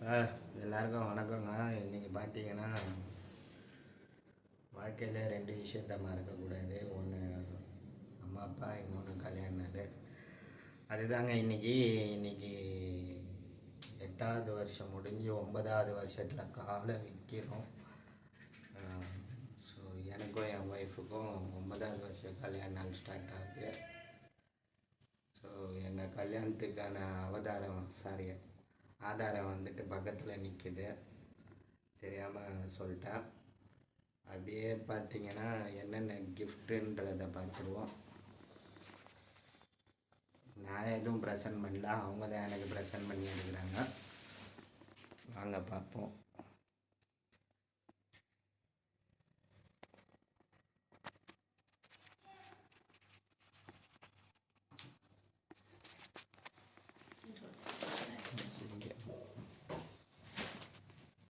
எல்லாருக்கும் வணக்கங்க. இன்றைக்கி பார்த்தீங்கன்னா வாழ்க்கையில் 2 விஷயத்த மறக்கக்கூடாது. ஒன்று அம்மா அப்பா, இன்னொன்று கல்யாணம். அதுதாங்க இன்றைக்கி 8வது வருஷம் முடிஞ்சு 9வது வருஷத்தில் காலை வைக்கிறோம். ஸோ எனக்கும் என் ஒய்ஃபுக்கும் 9வது வருஷம் கல்யாண நாள் ஸ்டார்ட் ஆகுது. ஸோ எங்கள் கல்யாணத்துக்கான ஆதாரம் வந்துட்டு பக்கத்தில் நிற்குது. தெரியாமல் சொல்லிட்டேன். அப்படியே பார்த்தீங்கன்னா என்னென்ன கிஃப்ட்டுன்றதை பார்த்துருவோம். நான் எதுவும் ப்ரெசன்ட் பண்ணல, அவங்க தான் எனக்கு ப்ரெசன்ட் பண்ணி எடுக்கிறாங்க. வாங்க பார்ப்போம்.